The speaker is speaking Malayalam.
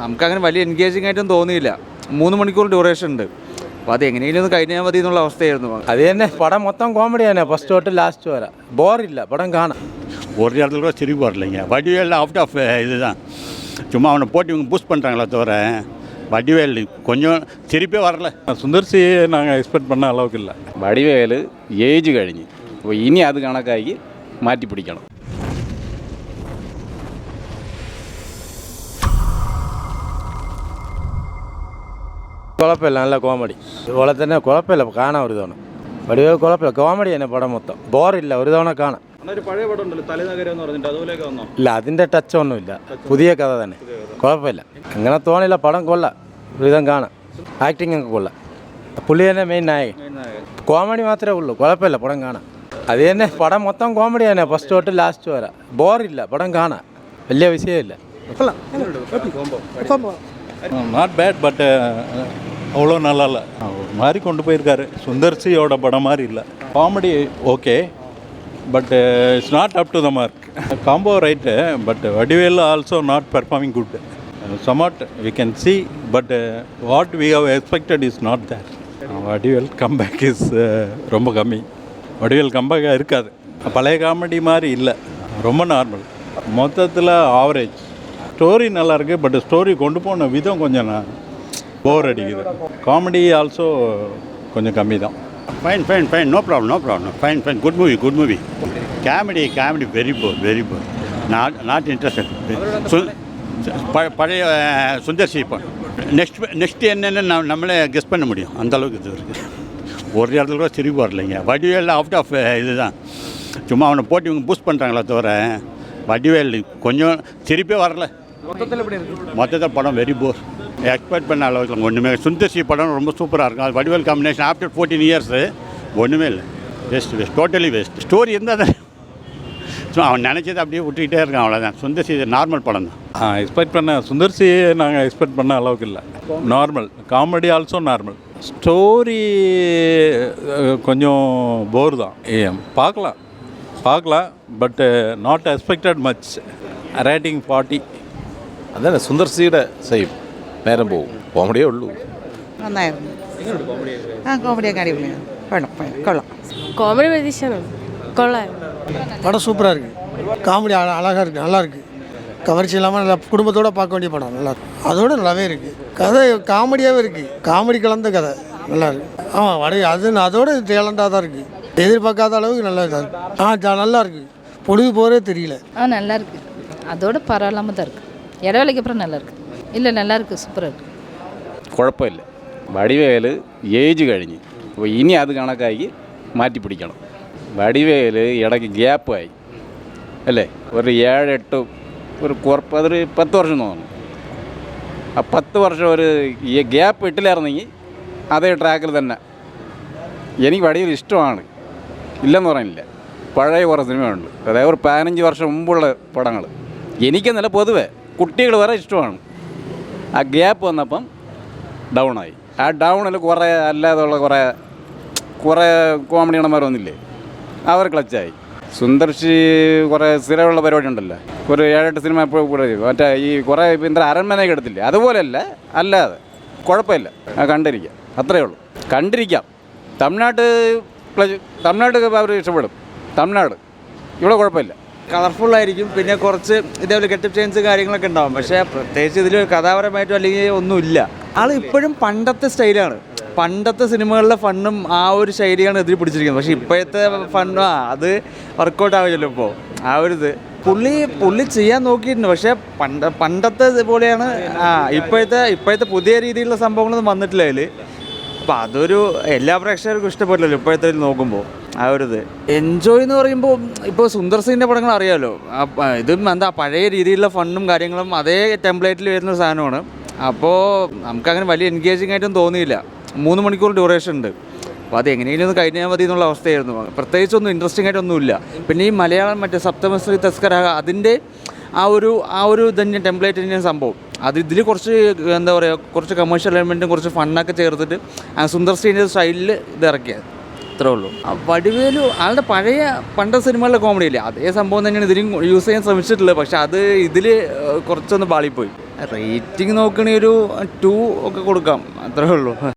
നമുക്കങ്ങനെ വലിയ എൻഗേജിങ് ആയിട്ടും തോന്നിയില്ല. 3 മണിക്കൂർ ഡ്യൂറേഷൻ ഉണ്ട്. അപ്പോൾ അത് എങ്ങനെയെങ്കിലും ഒന്ന് കഴിഞ്ഞാൽ മതി എന്നുള്ള അവസ്ഥയായിരുന്നു. அது என்ன படம் மொத்தம் காமெடி தானே ஃபர்ஸ்ட் டு லாஸ்ட் வர போர் இல்லை படம் காணும். ஒரு இடத்துல கூட சிரிப்பு வரலைங்க. வடிவேல் அவுட் ஆஃப் இதுதான், சும்மா அவனை போட்டு இவங்க பூஸ்ட் பண்ணுறாங்களே தவிர வடிவேல் கொஞ்சம் சிரிப்பே வரல. സുന്ദർസി நாங்கள் எக்ஸ்பெக்ட் பண்ண அளவுக்கு இல்லை. വടിവേൽ ഏജ് കഴിഞ്ഞ് അപ്പോൾ ഇനി അത് കണക്കാക്കി മാറ്റി പിടിക്കണം. കുഴപ്പമില്ല, നല്ല കോമഡി. അതുപോലെ തന്നെ കുഴപ്പമില്ല, കാണാൻ ഒരു തവണ. വടിവേൽ കുഴപ്പമില്ല, കോമഡി തന്നെ പടം മൊത്തം. ബോറില്ല, ഒരു തവണ കാണാം. പഴയ പടം ഉണ്ടല്ലോ തലേനഗരം എന്ന് പറഞ്ഞിട്ട്, അതുപോലെയൊക്കെ വന്നോ? ഇല്ല, അതിൻ്റെ ടച്ച് ഒന്നുമില്ല, പുതിയ കഥ തന്നെ. കുഴപ്പമില്ല, അങ്ങനെ തോന്നില്ല. പടം കൊള്ളാം, ഒരുവിധം കാണാം. ആക്ടിങ് ഒക്കെ കൊള്ളാം. പുള്ളി തന്നെ മെയിൻ നായകൻ. കോമഡി മാത്രമേ ഉള്ളൂ, കുഴപ്പമില്ല, പടം കാണാം. അത് തന്നെ പടം മൊത്തം കോമഡി തന്നെ ഫസ്റ്റ് തൊട്ട് ലാസ്റ്റ് വരെ. ബോറില്ല, പടം കാണാം, വലിയ വിഷയമില്ല. நாட் பேட், பட் அவ்வளோ நல்லா இல்லை. ஒரு மாதிரி கொண்டு போயிருக்காரு. சுந்தர்சியோட படம் மாதிரி இல்லை. Comedy okay, but it's not up to the mark. Combo right, but Vadivel also not performing good. Somewhat we can see, but what we have expected is not there. Vadivel comeback is ரொம்ப கம்மி. வடிவேல் கம்பேக்காக இருக்காது. பழைய காமெடி மாதிரி இல்லை, ரொம்ப நார்மல். மொத்தத்தில் ஆவரேஜ். ஸ்டோரி நல்லாயிருக்கு, பட் ஸ்டோரி கொண்டு போன விதம் கொஞ்சம் போர் அடிக்குது. காமெடி ஆல்சோ கொஞ்சம் கம்மி தான். Fine fine fine, no problem, no problem. Fine fine, good movie, good movie. Comedy very bore, very bore. Not interested. பழைய சுந்தர்சி இப்போ நெக்ஸ்ட் என்னென்னு நம்மளே கெஸ் பண்ண முடியும், அந்த அளவுக்கு இது இருக்குது. ஒரு இடத்துல கூட சிரிப்பு வரலைங்க. வடிவேல் அவுட் ஆஃப் இதுதான், சும்மா அவனை போட்டு இவங்க பூஸ்ட் பண்ணுறாங்களே தவிர வடிவேல் கொஞ்சம் சிரிப்பே வரல. மொத்தத்தில் படம் வெரி போர். எக்ஸ்பெக்ட் பண்ண அளவுக்கு ஒன்றுமே. சுந்தர்சி படம் ரொம்ப சூப்பராக இருக்கும். அது வடிவேல் காம்பினேஷன் ஆஃப்டர் 14 years ஒன்றுமே இல்லை. Waste, totally waste. ஸ்டோரி இருந்தால் தான் ஸோ அவன் நினச்சதை அப்படியே விட்டுக்கிட்டே இருக்கான், அவ்வளோதான். சுந்தர்சி நார்மல் படம் தான். எக்ஸ்பெக்ட் பண்ண சுந்தர்சி நாங்கள் எக்ஸ்பெக்ட் பண்ண அளவுக்கு இல்லை. Normal. Comedy also normal. Story கொஞ்சம் போர் தான். பார்க்கலாம், but not expected much. Rating 40. അതന്നെ സുന്ദർസിയുടെ സെയിം. നേരം പോകും, കോമഡിയേ ഉള്ളൂ. നന്നായിരുന്നു. കോമഡിയൊക്കെ അടിപൊളിയാണ്. കൊള്ളാം. காமெடி பிரதீஷனும் கொள்ளாயிருக்கும். படம் சூப்பராக இருக்குது. காமெடி அழகாக இருக்குது, நல்லா இருக்குது. கவர்ச்சி இல்லாமல் நல்லா குடும்பத்தோடு பார்க்க வேண்டிய படம், நல்லா இருக்குது. அதோடு நல்லாவே இருக்குது. கதை காமெடியாகவே இருக்குது, காமெடி கலந்த கதை, நல்லா இருக்குது. ஆமாம், அதோட டேலண்டாக தான் இருக்குது. எதிர்பார்க்காத அளவுக்கு நல்லா இருக்குது. நல்லா இருக்குது, பொழுது போகிறே தெரியல. நல்லா இருக்குது. அதோட பரவாயில்லாமல் தான் இருக்குது. இடைவேளைக்கு அப்புறம் நல்லா இருக்குது. இல்லை, நல்லா இருக்குது, சூப்பராக இருக்குது. കുഴപ്പമില്ല. വടിവേൽ ഏജ് കഴിഞ്ഞ് അപ്പോൾ ഇനി അത് കണക്കാക്കി മാറ്റി പിടിക്കണം. വടിവേൽ ഇടയ്ക്ക് ഗ്യാപ്പായി അല്ലേ, ഒരു 7-8 അതൊരു 10 വർഷം തോന്നുന്നു. ആ 10 വർഷം ഒരു ഈ ഗ്യാപ്പ് ഇട്ടില്ലായിരുന്നെങ്കിൽ അതേ ട്രാക്കിൽ തന്നെ. എനിക്ക് വടിവേൽ ഇഷ്ടമാണ്, ഇല്ലെന്ന് പറയുന്നില്ല. പഴയ കുറേ സിനിമയുണ്ട്, അതായത് ഒരു 15 വർഷം മുമ്പുള്ള പടങ്ങൾ എനിക്കെന്നല്ല, പൊതുവെ കുട്ടികൾ വരെ ഇഷ്ടമാണ്. ആ ഗ്യാപ്പ് വന്നപ്പം ഡൗണായി. ആ ഡൗണിൽ കുറേ അല്ലാതുള്ള കുറേ കോമഡി നടന്മാർ വന്നില്ലേ, അവർ ക്ലച്ചായി. സുന്ദർശി കുറേ സ്ഥിരമുള്ള പരിപാടി ഉണ്ടല്ലോ, ഒരു 7-8 സിനിമ എപ്പോഴും കൂടെ മറ്റേ ഈ കുറേ അരൺമനയൊക്കെ എടുത്തില്ലേ, അതുപോലെയല്ല. അല്ലാതെ കുഴപ്പമില്ല, കണ്ടിരിക്കാം, അത്രയേ ഉള്ളൂ. കണ്ടിരിക്കാം. തമിഴ്നാട് അവർ ഇഷ്ടപ്പെടും. തമിഴ്നാട് ഇവിടെ കുഴപ്പമില്ല. കളർഫുള്ളായിരിക്കും. പിന്നെ കുറച്ച് ഇതേപോലെ ഗെറ്റപ്പ് ചേഞ്ച് കാര്യങ്ങളൊക്കെ ഉണ്ടാവും. പക്ഷേ പ്രത്യേകിച്ച് ഇതിൽ കഥാപരമായിട്ടും അല്ലെങ്കിൽ ഒന്നുമില്ല. ആൾ ഇപ്പോഴും പണ്ടത്തെ സ്റ്റൈലാണ്. പണ്ടത്തെ സിനിമകളിലെ ഫണ്ണും ആ ഒരു ശൈലിയാണ് ഇതിൽ പിടിച്ചിരിക്കുന്നത്. പക്ഷേ ഇപ്പോഴത്തെ ഫണ്ണും അത് വർക്കൗട്ട് ആവില്ലല്ലോ ഇപ്പോൾ. ആ ഒരു ഇത് പുള്ളി ചെയ്യാൻ നോക്കിയിട്ടുണ്ട്. പക്ഷേ പണ്ടത്തെ പോലെയാണ് ഇപ്പോഴത്തെ പുതിയ രീതിയിലുള്ള സംഭവങ്ങളൊന്നും വന്നിട്ടില്ല അതിൽ. അപ്പോൾ അതൊരു എല്ലാ പ്രേക്ഷകർക്കും ഇഷ്ടപ്പെടില്ലല്ലോ ഇപ്പോഴത്തെ നോക്കുമ്പോൾ. ആ ഒരു ഇത് എൻജോയ് എന്ന് പറയുമ്പോൾ ഇപ്പോൾ സുന്ദർസിൻ്റെ പടങ്ങൾ അറിയാമല്ലോ, ഇതും പഴയ രീതിയിലുള്ള ഫണ്ണും കാര്യങ്ങളും അതേ ടെംപ്ലേറ്റിൽ വരുന്ന സാധനമാണ്. അപ്പോൾ നമുക്കങ്ങനെ വലിയ എൻഗേജിങ് ആയിട്ടും തോന്നിയില്ല. 3 മണിക്കൂർ ഡ്യൂറേഷൻ ഉണ്ട്. അപ്പോൾ അത് എങ്ങനെയെങ്കിലും ഒന്ന് കഴിഞ്ഞാൽ മതി എന്നുള്ള അവസ്ഥയായിരുന്നു. പ്രത്യേകിച്ചൊന്നും ഇൻട്രസ്റ്റിംഗ് ആയിട്ടൊന്നും ഇല്ല. പിന്നെ ഈ മലയാളം മറ്റേ സപ്തമശ്രീ തസ്കര അതിൻ്റെ ആ ഒരു തന്നെ ടെംപ്ലേറ്റ് തന്നെയാണ് സംഭവം. അത് ഇതിൽ കുറച്ച് എന്താ പറയുക, കുറച്ച് കമേഴ്ഷ്യൽ എലമെൻറ്റും കുറച്ച് ഫണ്ണൊക്കെ ചേർത്തിട്ട് സുന്ദർസിൻ്റെ സ്റ്റൈലിൽ ഇത് ഇറക്കിയത്, അത്രേ ഉള്ളൂ. വടിവേലു ആളുടെ പണ്ടത്തെ സിനിമകളിലെ കോമഡി ഇല്ലേ, അതേ സംഭവം തന്നെയാണ് ഇതിലും യൂസ് ചെയ്യാൻ ശ്രമിച്ചിട്ടുള്ളത്. പക്ഷെ അത് ഇതിൽ കുറച്ചൊന്ന് പാളിപ്പോയി. റേറ്റിംഗ് നോക്കണേ ഒരു 2 ഒക്കെ കൊടുക്കാം, അത്രേ ഉള്ളൂ.